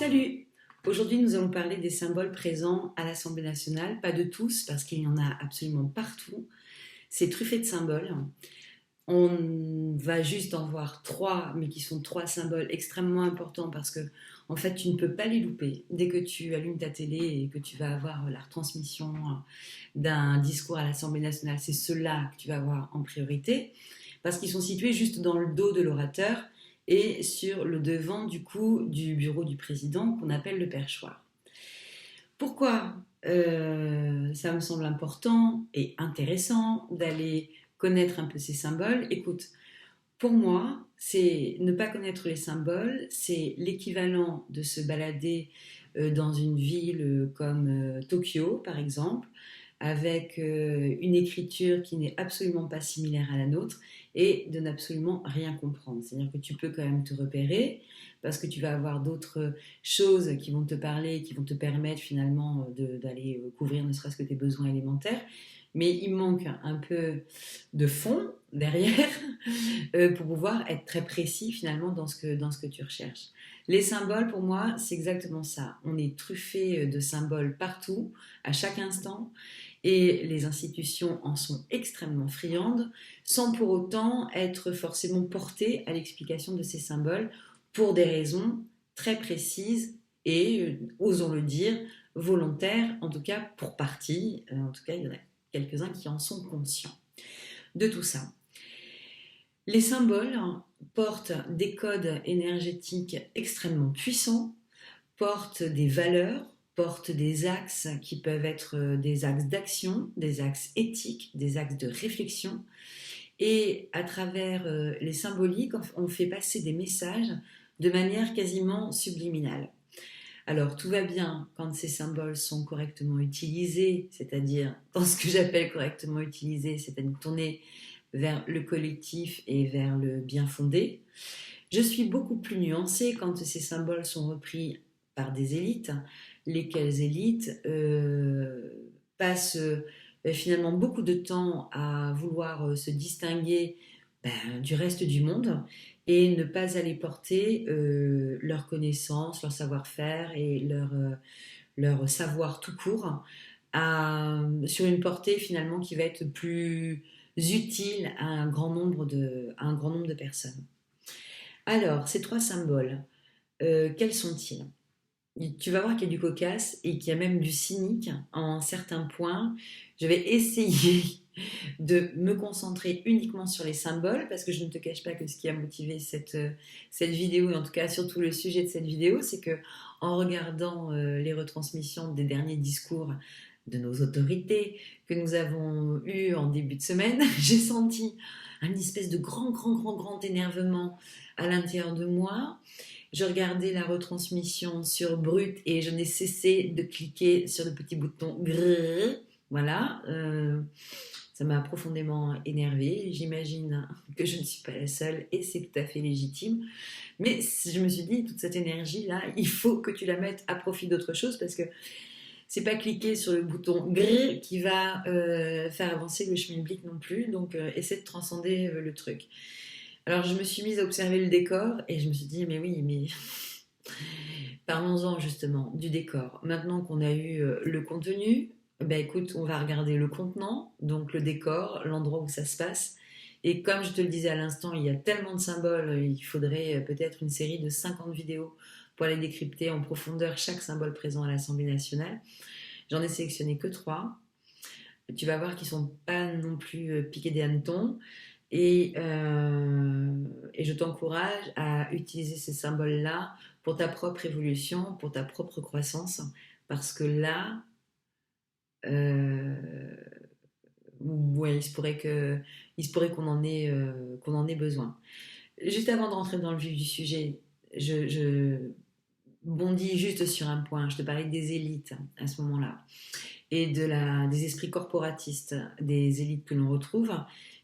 Salut! Aujourd'hui, nous allons parler des symboles présents à l'Assemblée nationale. Pas de tous, parce qu'il y en a absolument partout. C'est truffé de symboles. On va juste en voir trois, mais qui sont trois symboles extrêmement importants parce que, en fait, tu ne peux pas les louper. Dès que tu allumes ta télé et que tu vas avoir la retransmission d'un discours à l'Assemblée nationale, c'est ceux-là que tu vas avoir en priorité parce qu'ils sont situés juste dans le dos de l'orateur et sur le devant du coup du bureau du président qu'on appelle le perchoir. Pourquoi ça me semble important et intéressant d'aller connaître un peu ces symboles? Écoute, pour moi, c'est ne pas connaître les symboles, c'est l'équivalent de se balader dans une ville comme Tokyo, par exemple, avec une écriture qui n'est absolument pas similaire à la nôtre et de n'absolument rien comprendre. C'est-à-dire que tu peux quand même te repérer parce que tu vas avoir d'autres choses qui vont te parler, qui vont te permettre finalement d'aller couvrir ne serait-ce que tes besoins élémentaires. Mais il manque un peu de fond derrière pour pouvoir être très précis finalement dans ce que tu recherches. Les symboles, pour moi, c'est exactement ça. On est truffé de symboles partout, à chaque instant, et les institutions en sont extrêmement friandes, sans pour autant être forcément portées à l'explication de ces symboles pour des raisons très précises et, osons le dire, volontaires, en tout cas pour partie. En tout cas, il y en a quelques-uns qui en sont conscients de tout ça. Les symboles portent des codes énergétiques extrêmement puissants, portent des valeurs, portent des axes qui peuvent être des axes d'action, des axes éthiques, des axes de réflexion. Et à travers les symboliques, on fait passer des messages de manière quasiment subliminale. Alors, tout va bien quand ces symboles sont correctement utilisés, c'est-à-dire dans ce que j'appelle correctement utilisés, c'est-à-dire tournés vers le collectif et vers le bien fondé. Je suis beaucoup plus nuancée quand ces symboles sont repris par des élites, lesquelles élites passent finalement beaucoup de temps à vouloir se distinguer du reste du monde et ne pas aller porter leurs connaissances, leur savoir-faire et leur savoir tout court sur une portée finalement qui va être plus utile à à un grand nombre de personnes. Alors, ces trois symboles, quels sont-ils? Tu vas voir qu'il y a du cocasse et qu'il y a même du cynique en certains points. Je vais essayer de me concentrer uniquement sur les symboles parce que je ne te cache pas que ce qui a motivé cette vidéo, et en tout cas surtout le sujet de cette vidéo, c'est que en regardant les retransmissions des derniers discours de nos autorités que nous avons eus en début de semaine, j'ai senti un espèce de grand énervement à l'intérieur de moi. Je regardais la retransmission sur Brut et je n'ai cessé de cliquer sur le petit bouton grrr. Voilà, ça m'a profondément énervée. J'imagine que je ne suis pas la seule et c'est tout à fait légitime. Mais je me suis dit, toute cette énergie-là, il faut que tu la mettes à profit d'autre chose parce que c'est pas cliquer sur le bouton grrr qui va faire avancer le schmilblick non plus. Donc, essaie de transcender le truc. Alors, je me suis mise à observer le décor et je me suis dit, mais oui, mais parlons-en justement du décor. Maintenant qu'on a eu le contenu, ben écoute, on va regarder le contenant, donc le décor, l'endroit où ça se passe. Et comme je te le disais à l'instant, il y a tellement de symboles, il faudrait peut-être une série de 50 vidéos pour aller décrypter en profondeur chaque symbole présent à l'Assemblée nationale. J'en ai sélectionné que 3. Tu vas voir qu'ils ne sont pas non plus piqués des hannetons. Et je t'encourage à utiliser ces symboles-là pour ta propre évolution, pour ta propre croissance, parce que là, euh, ouais, il se pourrait qu'on en ait besoin. Juste avant de rentrer dans le vif du sujet, je bondis juste sur un point. Je te parlais des élites à ce moment-là et des esprits corporatistes, des élites que l'on retrouve.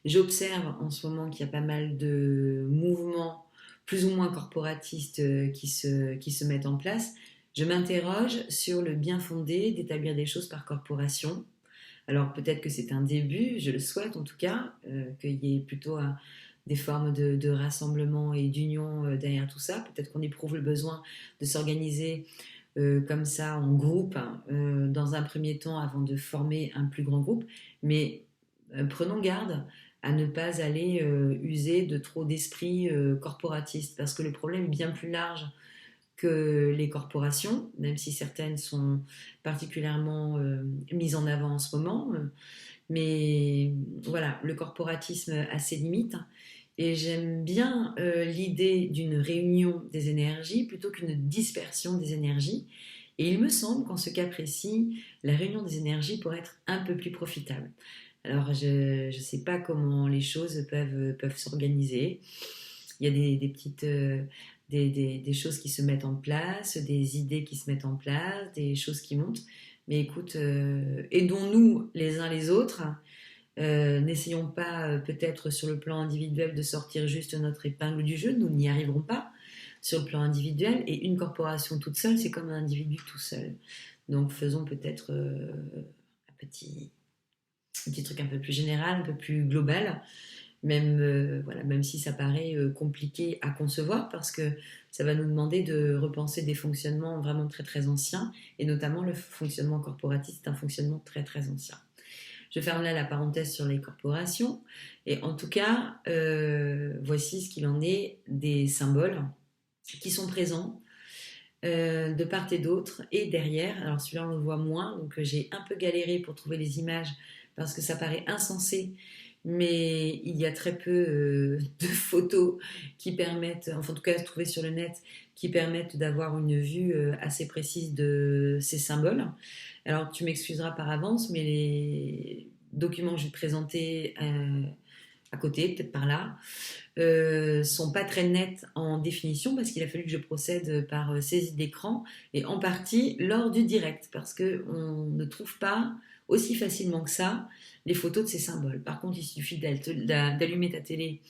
J'observe en ce moment qu'il y a pas mal de mouvements plus ou moins corporatistes qui se mettent en place. Je m'interroge sur le bien fondé d'établir des choses par corporation. Alors peut-être que c'est un début, je le souhaite en tout cas, qu'il y ait plutôt des formes de rassemblement et d'union derrière tout ça. Peut-être qu'on éprouve le besoin de s'organiser comme ça en groupe dans un premier temps avant de former un plus grand groupe, mais prenons garde à ne pas aller user de trop d'esprit corporatiste, parce que le problème est bien plus large que les corporations, même si certaines sont particulièrement mises en avant en ce moment. Mais voilà, le corporatisme a ses limites. Et j'aime bien l'idée d'une réunion des énergies plutôt qu'une dispersion des énergies. Et il me semble qu'en ce cas précis, la réunion des énergies pourrait être un peu plus profitable. Alors, je ne sais pas comment les choses peuvent s'organiser. Il y a des petites, des choses qui se mettent en place, des idées qui se mettent en place, des choses qui montent. Mais écoute, aidons-nous les uns les autres. N'essayons pas peut-être sur le plan individuel de sortir juste notre épingle du jeu. Nous n'y arriverons pas sur le plan individuel. Et une corporation toute seule, c'est comme un individu tout seul. Donc faisons peut-être un petit truc un peu plus général, un peu plus global, même si ça paraît compliqué à concevoir, parce que ça va nous demander de repenser des fonctionnements vraiment très très anciens, et notamment le fonctionnement corporatiste est un fonctionnement très très ancien. Je ferme là la parenthèse sur les corporations, et en tout cas, voici ce qu'il en est des symboles qui sont présents de part et d'autre et derrière. Alors celui-là on le voit moins, donc j'ai un peu galéré pour trouver les images parce que ça paraît insensé, mais il y a très peu de photos qui permettent, enfin en tout cas trouvées sur le net, qui permettent d'avoir une vue assez précise de ces symboles. Alors tu m'excuseras par avance, mais les documents que je vais te présenter à côté, peut-être par là, sont pas très nettes en définition parce qu'il a fallu que je procède par saisie d'écran et en partie lors du direct parce qu'on ne trouve pas aussi facilement que ça les photos de ces symboles. Par contre, il suffit d'allumer ta télé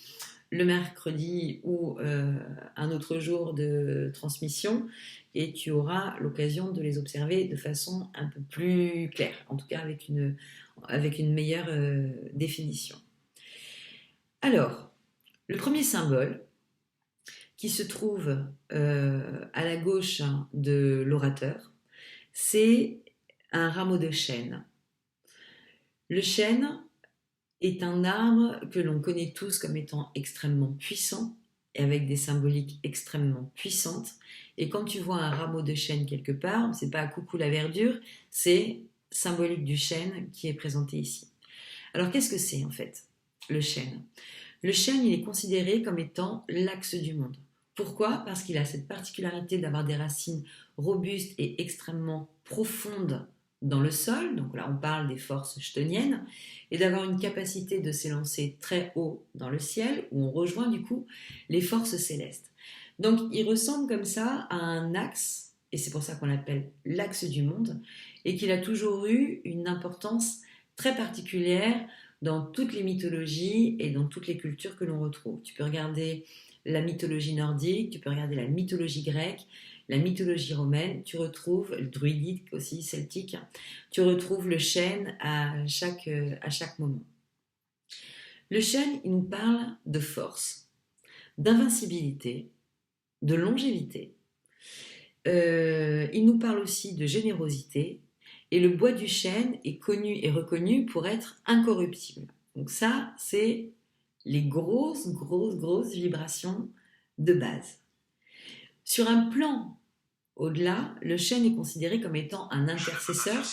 le mercredi ou un autre jour de transmission et tu auras l'occasion de les observer de façon un peu plus claire, en tout cas avec une meilleure définition. Alors, le premier symbole qui se trouve à la gauche de l'orateur, c'est un rameau de chêne. Le chêne est un arbre que l'on connaît tous comme étant extrêmement puissant et avec des symboliques extrêmement puissantes. Et quand tu vois un rameau de chêne quelque part, c'est pas coucou la verdure, c'est symbolique du chêne qui est présenté ici. Alors qu'est-ce que c'est en fait, le chêne ? Le chêne, il est considéré comme étant l'axe du monde. Pourquoi ? Parce qu'il a cette particularité d'avoir des racines robustes et extrêmement profondes dans le sol, donc là on parle des forces chthoniennes, et d'avoir une capacité de s'élancer très haut dans le ciel, où on rejoint du coup les forces célestes. Donc il ressemble comme ça à un axe, et c'est pour ça qu'on l'appelle l'axe du monde, et qu'il a toujours eu une importance très particulière dans toutes les mythologies et dans toutes les cultures que l'on retrouve. Tu peux regarder la mythologie nordique, tu peux regarder la mythologie grecque, la mythologie romaine, tu retrouves le druidique aussi, celtique, tu retrouves le chêne à chaque moment. Le chêne, il nous parle de force, d'invincibilité, de longévité. Il nous parle aussi de générosité. Et le bois du chêne est connu et reconnu pour être incorruptible. Donc ça, c'est les grosses vibrations de base. Sur un plan au-delà, le chêne est considéré comme étant un intercesseur.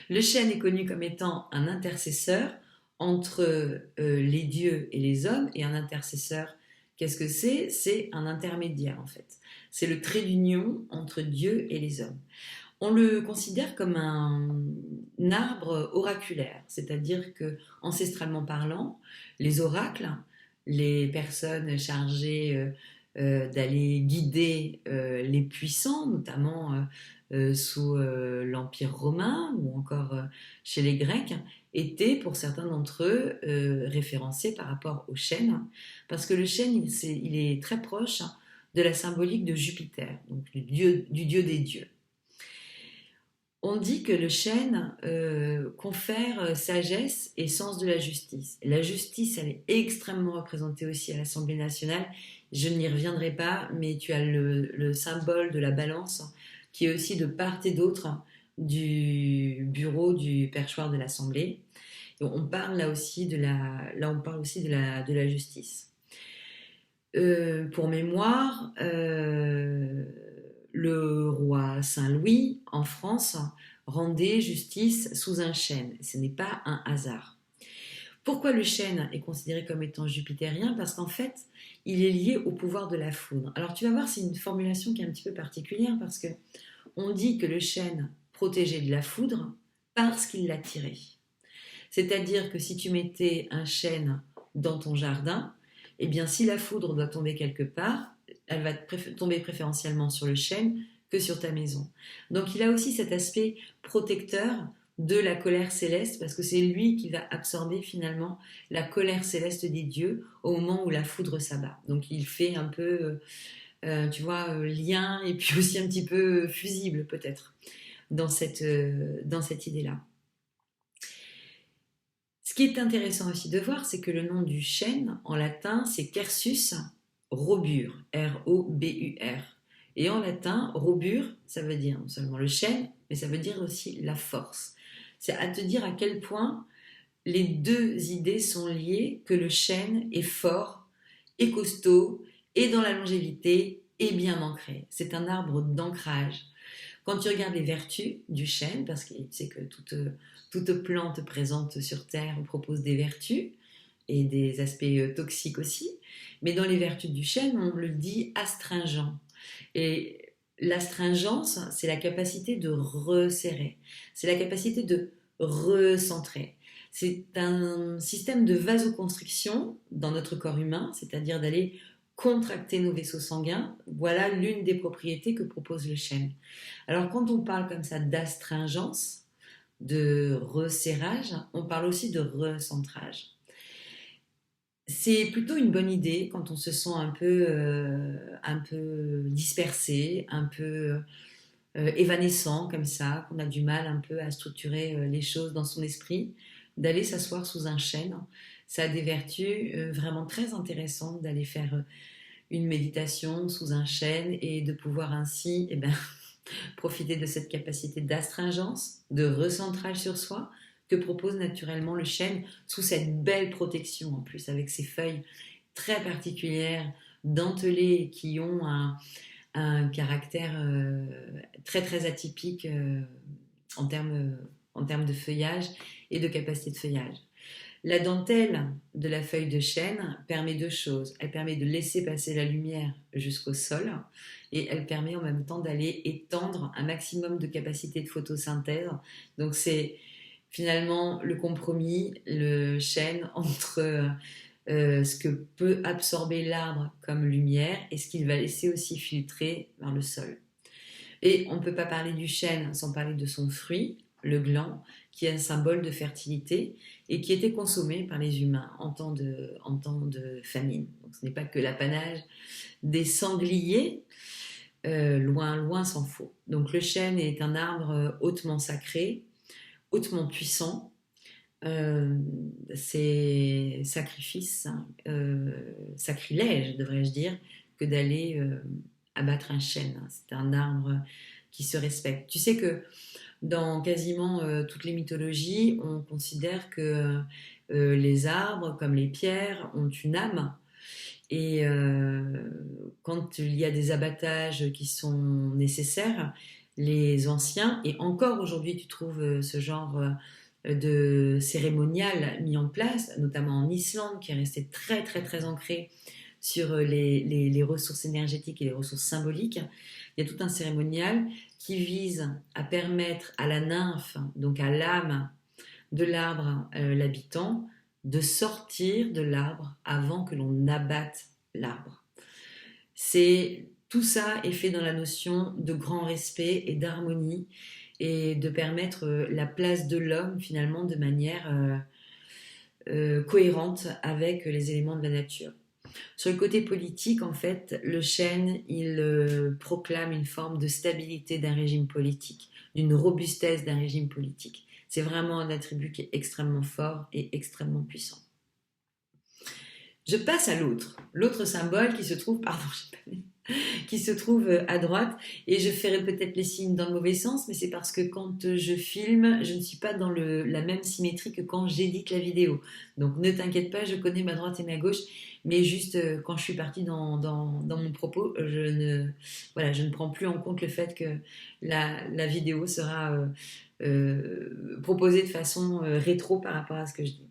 Le chêne est connu comme étant un intercesseur entre les dieux et les hommes. Et un intercesseur, qu'est-ce que c'est ? C'est un intermédiaire en fait. C'est le trait d'union entre Dieu et les hommes. On le considère comme un arbre oraculaire, c'est-à-dire que, ancestralement parlant, les oracles, les personnes chargées d'aller guider les puissants, notamment sous l'Empire romain ou encore chez les Grecs, étaient pour certains d'entre eux référencés par rapport au chêne, parce que le chêne, il est très proche de la symbolique de Jupiter, donc du dieu des dieux. On dit que le chêne confère sagesse et sens de la justice. La justice, elle est extrêmement représentée aussi à l'Assemblée nationale. Je n'y reviendrai pas, mais tu as le symbole de la balance qui est aussi de part et d'autre du bureau du perchoir de l'Assemblée. Et on parle là aussi là on parle aussi de la justice. Pour mémoire, le roi Saint-Louis, en France, rendait justice sous un chêne. Ce n'est pas un hasard. Pourquoi le chêne est considéré comme étant jupitérien? Parce qu'en fait, il est lié au pouvoir de la foudre. Alors tu vas voir, c'est une formulation qui est un petit peu particulière parce que on dit que le chêne protégeait de la foudre parce qu'il l'attirait. C'est-à-dire que si tu mettais un chêne dans ton jardin, eh bien si la foudre doit tomber quelque part, elle va tomber préférentiellement sur le chêne que sur ta maison. Donc il a aussi cet aspect protecteur de la colère céleste, parce que c'est lui qui va absorber finalement la colère céleste des dieux au moment où la foudre s'abat. Donc il fait un peu, tu vois, lien et puis aussi un petit peu fusible peut-être dans cette idée-là. Ce qui est intéressant aussi de voir, c'est que le nom du chêne en latin, c'est Quercus robur, R-O-B-U-R. Et en latin, robur, ça veut dire non seulement le chêne, mais ça veut dire aussi la force. C'est à te dire à quel point les deux idées sont liées, que le chêne est fort et costaud, et dans la longévité, et bien ancré. C'est un arbre d'ancrage. Quand tu regardes les vertus du chêne, parce que tu sais que toute plante présente sur Terre propose des vertus et des aspects toxiques aussi, mais dans les vertus du chêne, on le dit astringent. Et l'astringence, c'est la capacité de resserrer, c'est la capacité de recentrer. C'est un système de vasoconstriction dans notre corps humain, c'est-à-dire d'aller contracter nos vaisseaux sanguins. Voilà l'une des propriétés que propose le chêne. Alors quand on parle comme ça d'astringence, de resserrage, on parle aussi de recentrage. C'est plutôt une bonne idée quand on se sent un peu dispersé, un peu évanescent comme ça, qu'on a du mal un peu à structurer les choses dans son esprit, d'aller s'asseoir sous un chêne. Ça a des vertus vraiment très intéressantes d'aller faire une méditation sous un chêne et de pouvoir ainsi profiter de cette capacité d'astringence, de recentrage sur soi que propose naturellement le chêne sous cette belle protection en plus avec ses feuilles très particulières, dentelées, qui ont un caractère très très atypique en termes de feuillage et de capacité de feuillage. La dentelle de la feuille de chêne permet deux choses. Elle permet de laisser passer la lumière jusqu'au sol et elle permet en même temps d'aller étendre un maximum de capacité de photosynthèse. Donc c'est finalement le compromis, le chêne entre ce que peut absorber l'arbre comme lumière et ce qu'il va laisser aussi filtrer vers le sol. Et on ne peut pas parler du chêne sans parler de son fruit, le gland, qui est un symbole de fertilité et qui était consommé par les humains en temps de famine. Donc ce n'est pas que l'apanage des sangliers, loin s'en faut. Donc le chêne est un arbre hautement sacré, hautement puissant. C'est sacrifice, sacrilège devrais-je dire, que d'aller abattre un chêne. C'est un arbre qui se respecte. Tu sais que dans quasiment toutes les mythologies, on considère que les arbres, comme les pierres, ont une âme. Et quand il y a des abattages qui sont nécessaires, les anciens, et encore aujourd'hui tu trouves ce genre de cérémonial mis en place, notamment en Islande, qui est resté très très très ancré sur les ressources énergétiques et les ressources symboliques. Il y a tout un cérémonial qui vise à permettre à la nymphe, donc à l'âme de l'arbre, l'habitant, de sortir de l'arbre avant que l'on abatte l'arbre. Tout ça est fait dans la notion de grand respect et d'harmonie et de permettre la place de l'homme finalement de manière cohérente avec les éléments de la nature. Sur le côté politique, en fait, le chêne, il proclame une forme de stabilité d'un régime politique, d'une robustesse d'un régime politique. C'est vraiment un attribut qui est extrêmement fort et extrêmement puissant. Je passe à l'autre symbole qui se trouve, pardon, qui se trouve à droite, et je ferai peut-être les signes dans le mauvais sens, mais c'est parce que quand je filme, je ne suis pas dans la même symétrie que quand j'édite la vidéo. Donc ne t'inquiète pas, je connais ma droite et ma gauche, mais juste quand je suis partie dans mon propos, voilà, je ne prends plus en compte le fait que la vidéo sera proposée de façon rétro par rapport à ce que je dis.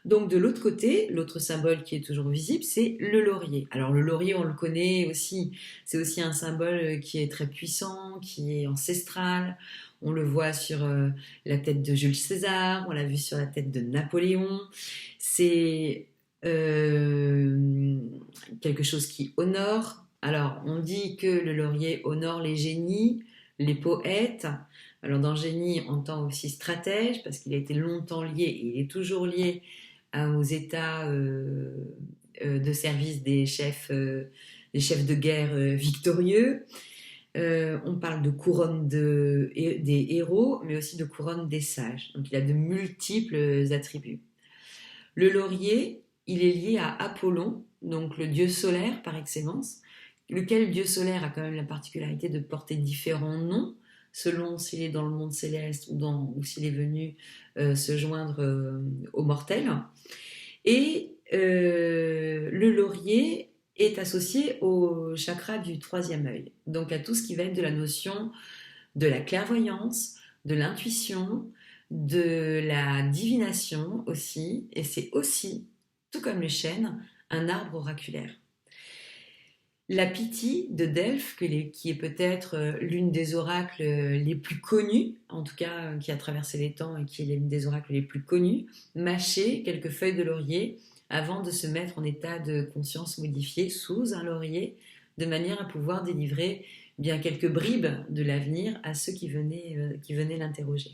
Donc de l'autre côté, l'autre symbole qui est toujours visible, c'est le laurier. Alors le laurier, on le connaît aussi, c'est aussi un symbole qui est très puissant, qui est ancestral. On le voit sur la tête de Jules César, on l'a vu sur la tête de Napoléon. C'est quelque chose qui honore. Alors on dit que le laurier honore les génies, les poètes. Alors dans génie, on entend aussi stratège, parce qu'il a été longtemps lié, et il est toujours lié aux états de service des chefs de guerre victorieux. On parle de couronne des héros, mais aussi de couronne des sages. Donc il a de multiples attributs. Le laurier, il est lié à Apollon, donc le dieu solaire par excellence, lequel dieu solaire a quand même la particularité de porter différents noms, selon s'il est dans le monde céleste ou s'il est venu se joindre aux mortels. Et le laurier est associé au chakra du troisième œil, donc à tout ce qui va être de la notion de la clairvoyance, de l'intuition, de la divination aussi, et c'est aussi, tout comme le chêne, un arbre oraculaire. La Pythie de Delphes, qui est peut-être l'une des oracles les plus connus, en tout cas qui a traversé les temps et qui est l'une des oracles les plus connus, mâchait quelques feuilles de laurier avant de se mettre en état de conscience modifiée sous un laurier, de manière à pouvoir délivrer bien quelques bribes de l'avenir à ceux qui venaient l'interroger.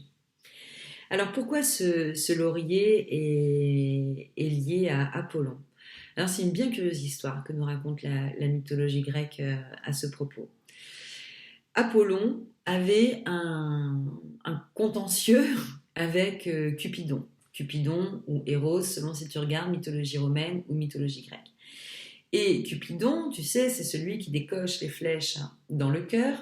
Alors pourquoi ce laurier est lié à Apollon ? Alors c'est une bien curieuse histoire que nous raconte la mythologie grecque à ce propos. Apollon avait un contentieux avec Cupidon. Cupidon ou Eros, selon si tu regardes mythologie romaine ou mythologie grecque. Et Cupidon, tu sais, c'est celui qui décoche les flèches dans le cœur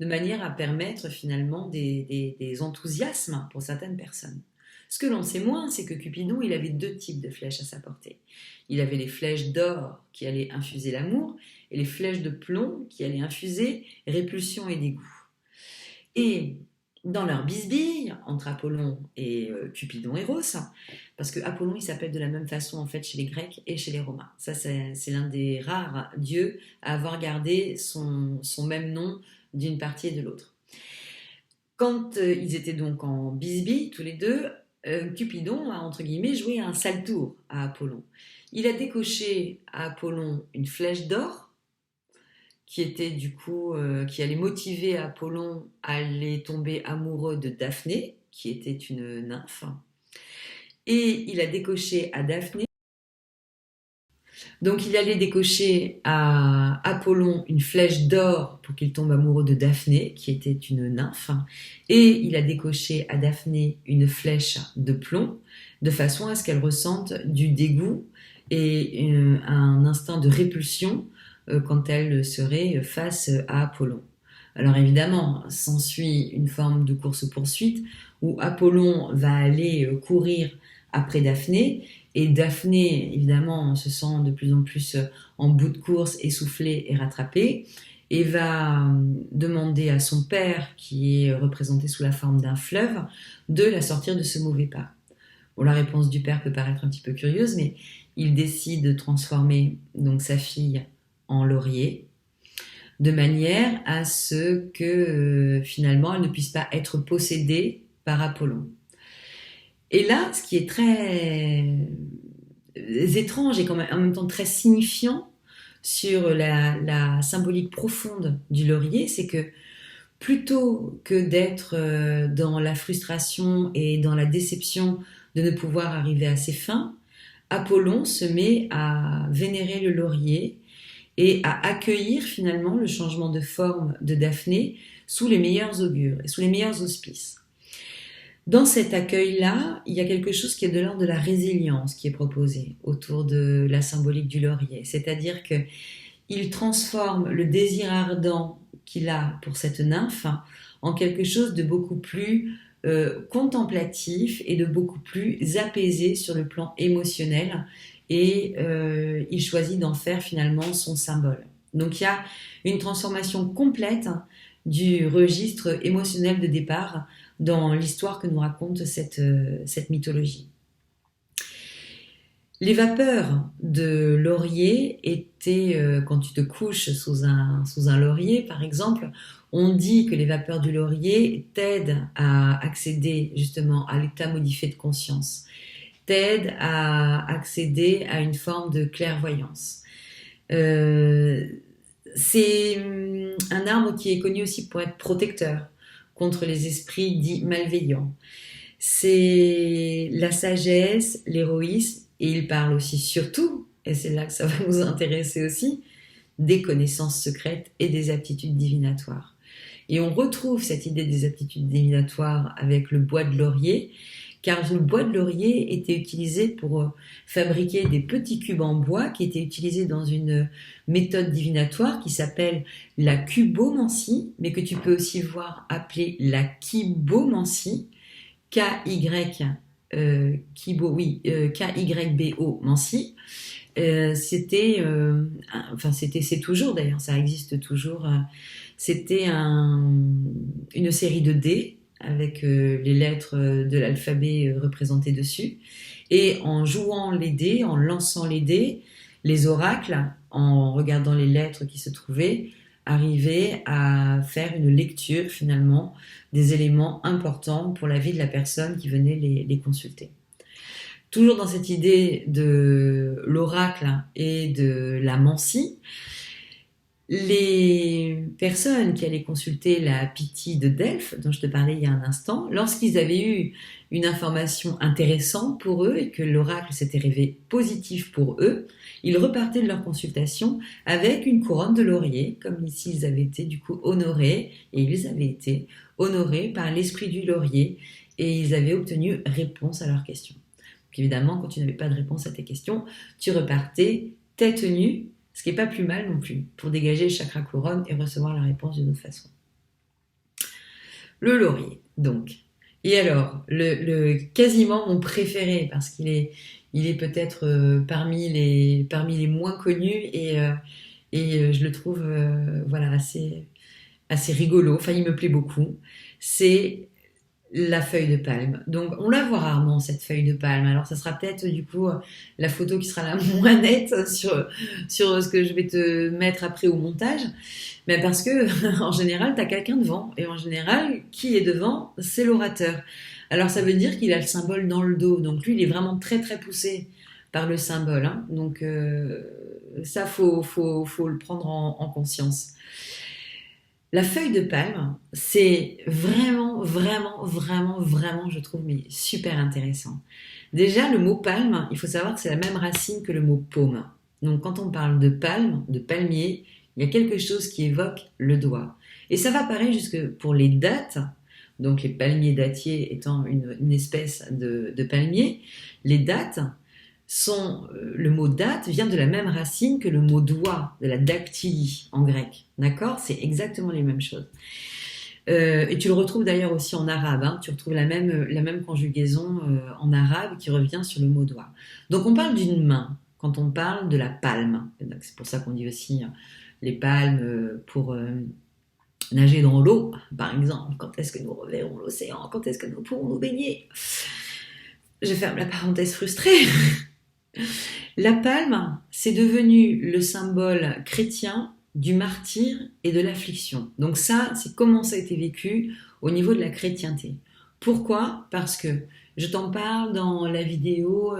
de manière à permettre finalement des enthousiasmes pour certaines personnes. Ce que l'on sait moins, c'est que Cupidon, il avait deux types de flèches à sa portée. Il avait les flèches d'or qui allaient infuser l'amour et les flèches de plomb qui allaient infuser répulsion et dégoût. Et dans leur bisbille entre Apollon et Cupidon Eros, parce que Apollon il s'appelle de la même façon en fait chez les Grecs et chez les Romains. Ça c'est l'un des rares dieux à avoir gardé son même nom d'une partie et de l'autre. Quand ils étaient donc en bisbille tous les deux, Cupidon a entre guillemets joué un sale tour à Apollon. Il a décoché à Apollon une flèche d'or qui était du coup qui allait motiver Apollon à aller tomber amoureux de Daphné, qui était une nymphe. Et il a décoché à Daphné. Donc il allait décocher à Apollon une flèche d'or pour qu'il tombe amoureux de Daphné, qui était une nymphe. Et il a décoché à Daphné une flèche de plomb, de façon à ce qu'elle ressente du dégoût et un instinct de répulsion quand elle serait face à Apollon. Alors évidemment, s'ensuit une forme de course-poursuite où Apollon va aller courir après Daphné, et Daphné, évidemment, se sent de plus en plus en bout de course, essoufflée et rattrapée, et va demander à son père, qui est représenté sous la forme d'un fleuve, de la sortir de ce mauvais pas. Bon, la réponse du père peut paraître un petit peu curieuse, mais il décide de transformer donc sa fille en laurier, de manière à ce que finalement elle ne puisse pas être possédée par Apollon. Et là, ce qui est très étrange et en même temps très signifiant sur la symbolique profonde du laurier, c'est que plutôt que d'être dans la frustration et dans la déception de ne pouvoir arriver à ses fins, Apollon se met à vénérer le laurier et à accueillir finalement le changement de forme de Daphné sous les meilleurs augures et sous les meilleurs auspices. Dans cet accueil-là, il y a quelque chose qui est de l'ordre de la résilience qui est proposé autour de la symbolique du laurier. C'est-à-dire qu'il transforme le désir ardent qu'il a pour cette nymphe en quelque chose de beaucoup plus contemplatif et de beaucoup plus apaisé sur le plan émotionnel. Et il choisit d'en faire finalement son symbole. Donc il y a une transformation complète du registre émotionnel de départ dans l'histoire que nous raconte cette mythologie. Les vapeurs de laurier étaient, quand tu te couches sous un laurier par exemple, on dit que les vapeurs du laurier t'aident à accéder justement à l'état modifié de conscience, t'aident à accéder à une forme de clairvoyance. C'est un arbre qui est connu aussi pour être protecteur contre les esprits dits malveillants. C'est la sagesse, l'héroïsme, et il parle aussi surtout, et c'est là que ça va nous intéresser aussi, des connaissances secrètes et des aptitudes divinatoires. Et on retrouve cette idée des aptitudes divinatoires avec le bois de laurier, car le bois de laurier était utilisé pour fabriquer des petits cubes en bois qui étaient utilisés dans une méthode divinatoire qui s'appelle la cubomancie, mais que tu peux aussi voir appelée la kybomancie, K-Y-B-O mancie. C'est toujours d'ailleurs, ça existe toujours. C'était une série de dés avec les lettres de l'alphabet représentées dessus. Et en jouant les dés, en lançant les dés, les oracles, en regardant les lettres qui se trouvaient, arrivaient à faire une lecture finalement des éléments importants pour la vie de la personne qui venait les consulter. Toujours dans cette idée de l'oracle et de la mancie, les personnes qui allaient consulter la Pythie de Delphes, dont je te parlais il y a un instant, lorsqu'ils avaient eu une information intéressante pour eux et que l'oracle s'était révélé positif pour eux, ils repartaient de leur consultation avec une couronne de laurier, comme s'ils avaient été du coup honorés, et ils avaient été honorés par l'esprit du laurier, et ils avaient obtenu réponse à leurs questions. Donc évidemment, quand tu n'avais pas de réponse à tes questions, tu repartais tête nue, ce qui n'est pas plus mal non plus, pour dégager le chakra couronne et recevoir la réponse d'une autre façon. Le laurier, donc. Et alors, quasiment mon préféré, parce qu'il est peut-être parmi les moins connus, et je le trouve assez rigolo, enfin il me plaît beaucoup, c'est la feuille de palme. Donc on la voit rarement cette feuille de palme. Alors ça sera peut-être du coup la photo qui sera la moins nette sur ce que je vais te mettre après au montage. Mais parce que en général t'as quelqu'un devant, et en général qui est devant, c'est l'orateur. Alors ça veut dire qu'il a le symbole dans le dos. Donc lui il est vraiment très très poussé par le symbole. Hein. Donc ça faut le prendre en conscience. La feuille de palme, c'est vraiment, je trouve, mais super intéressant. Déjà, le mot palme, il faut savoir que c'est la même racine que le mot paume. Donc, quand on parle de palme, de palmier, il y a quelque chose qui évoque le doigt. Et ça va pareil jusque pour les dattes, donc les palmiers dattiers étant une espèce de palmier. Les dattes le mot date vient de la même racine que le mot doigt, de la dactylie en grec. D'accord ? C'est exactement les mêmes choses. Et tu le retrouves d'ailleurs aussi en arabe. Hein, tu retrouves la même conjugaison en arabe qui revient sur le mot doigt. Donc on parle d'une main quand on parle de la palme. Donc, c'est pour ça qu'on dit aussi les palmes pour nager dans l'eau, par exemple. Quand est-ce que nous reverrons l'océan ? Quand est-ce que nous pourrons nous baigner ? Je ferme la parenthèse frustrée. La palme, c'est devenu le symbole chrétien du martyre et de l'affliction. Donc ça, c'est comment ça a été vécu au niveau de la chrétienté. Pourquoi ? Parce que je t'en parle dans la vidéo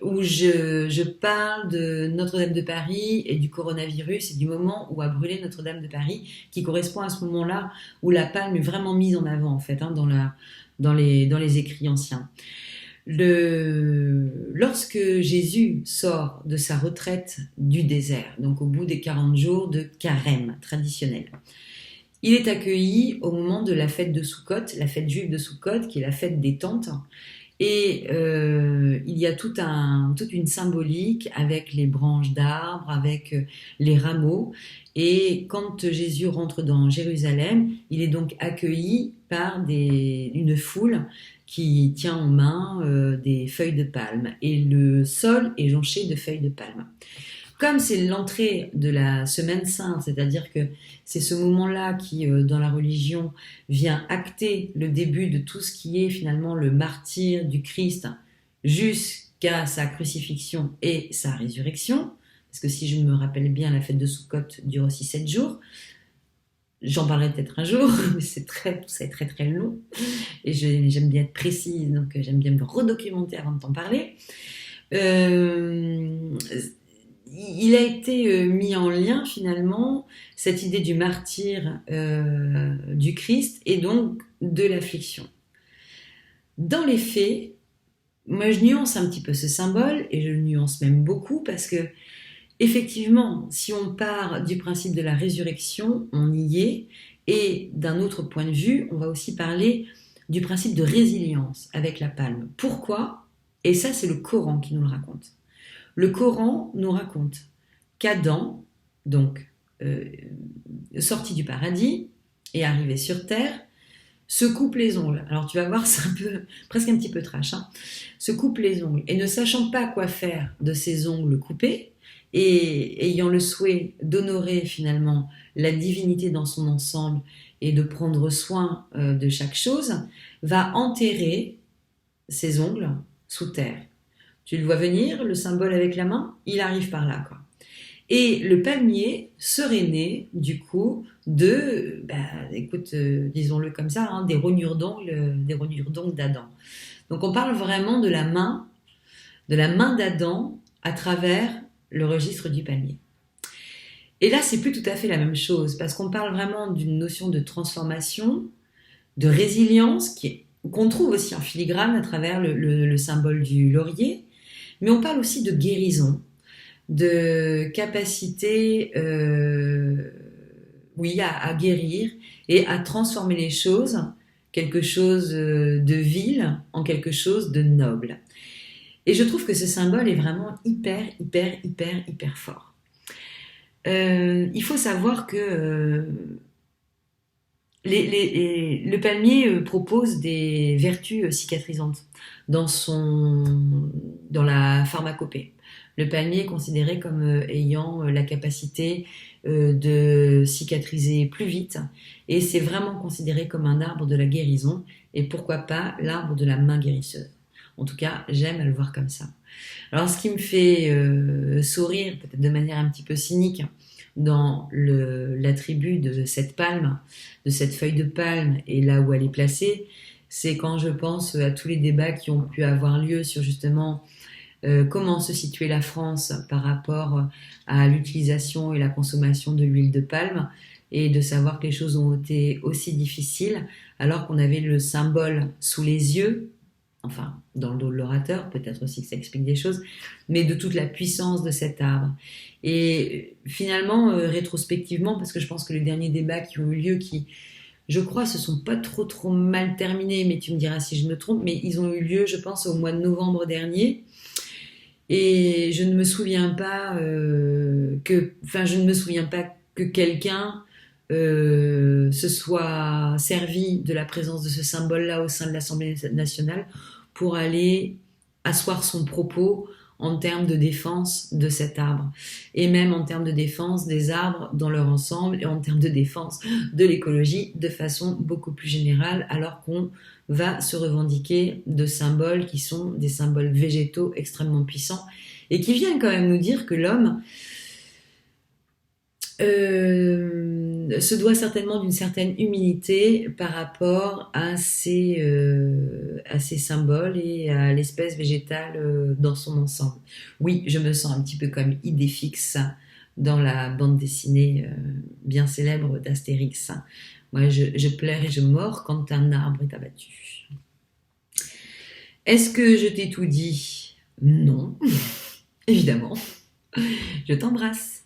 où je parle de Notre-Dame de Paris et du coronavirus et du moment où a brûlé Notre-Dame de Paris, qui correspond à ce moment-là où la palme est vraiment mise en avant en fait, hein, dans les écrits anciens. Lorsque Jésus sort de sa retraite du désert, donc au bout des 40 jours de carême traditionnel, il est accueilli au moment de la fête de Soukhot, la fête juive de Soukhot, qui est la fête des tentes. Et il y a toute une symbolique avec les branches d'arbres, avec les rameaux. Et quand Jésus rentre dans Jérusalem, il est donc accueilli par une foule qui tient en main des feuilles de palme. Et le sol est jonché de feuilles de palme. Comme c'est l'entrée de la Semaine Sainte, c'est-à-dire que c'est ce moment-là qui, dans la religion, vient acter le début de tout ce qui est finalement le martyre du Christ jusqu'à sa crucifixion et sa résurrection, parce que si je me rappelle bien, la fête de Soukhot dure aussi 7 jours. J'en parlerai peut-être un jour, mais c'est très très long, et j'aime bien être précise, donc j'aime bien me redocumenter avant de t'en parler. Il a été mis en lien finalement cette idée du martyre du Christ et donc de l'affliction. Dans les faits, moi je nuance un petit peu ce symbole et je le nuance même beaucoup parce que effectivement, si on part du principe de la résurrection, on y est, et d'un autre point de vue, on va aussi parler du principe de résilience avec la palme. Pourquoi ? Et ça, c'est le Coran qui nous le raconte. Le Coran nous raconte qu'Adam, donc sorti du paradis et arrivé sur terre, se coupe les ongles. Alors tu vas voir, c'est presque un petit peu trash, hein, se coupe les ongles et ne sachant pas quoi faire de ses ongles coupés et ayant le souhait d'honorer finalement la divinité dans son ensemble et de prendre soin de chaque chose, va enterrer ses ongles sous terre. Tu le vois venir, le symbole avec la main, il arrive par là, quoi. Et le palmier serait né, du coup, de, disons-le comme ça, hein, des rognures d'ongles d'Adam. Donc on parle vraiment de la main d'Adam à travers le registre du palmier. Et là, c'est plus tout à fait la même chose, parce qu'on parle vraiment d'une notion de transformation, de résilience, qu'on trouve aussi en filigrane à travers le symbole du laurier, mais on parle aussi de guérison, de capacité à guérir et à transformer les choses, quelque chose de vil en quelque chose de noble. Et je trouve que ce symbole est vraiment hyper fort. Il faut savoir que le palmier propose des vertus cicatrisantes dans la pharmacopée. Le palmier est considéré comme ayant la capacité de cicatriser plus vite et c'est vraiment considéré comme un arbre de la guérison et pourquoi pas l'arbre de la main guérisseuse. En tout cas, j'aime à le voir comme ça. Alors, ce qui me fait sourire, peut-être de manière un petit peu cynique, dans l'attribut de cette palme, de cette feuille de palme et là où elle est placée, c'est quand je pense à tous les débats qui ont pu avoir lieu sur justement comment se situait la France par rapport à l'utilisation et la consommation de l'huile de palme et de savoir que les choses ont été aussi difficiles alors qu'on avait le symbole sous les yeux, enfin dans le dos de l'orateur, peut-être aussi que ça explique des choses, mais de toute la puissance de cet arbre. Et finalement, rétrospectivement, parce que je pense que les derniers débats qui ont eu lieu, qui je crois se sont pas trop mal terminés, mais tu me diras si je me trompe, mais ils ont eu lieu, je pense, au mois de novembre dernier. Et je ne me souviens pas que quelqu'un se soit servi de la présence de ce symbole-là au sein de l'Assemblée nationale pour aller asseoir son propos en termes de défense de cet arbre et même en termes de défense des arbres dans leur ensemble et en termes de défense de l'écologie de façon beaucoup plus générale alors qu'on va se revendiquer de symboles qui sont des symboles végétaux extrêmement puissants et qui viennent quand même nous dire que l'homme se doit certainement d'une certaine humilité par rapport à ces symboles et à l'espèce végétale dans son ensemble. Oui, je me sens un petit peu comme Idéfix dans la bande dessinée bien célèbre d'Astérix. Moi, je pleure et je mords quand un arbre est abattu. Est-ce que je t'ai tout dit? Non, évidemment. Je t'embrasse.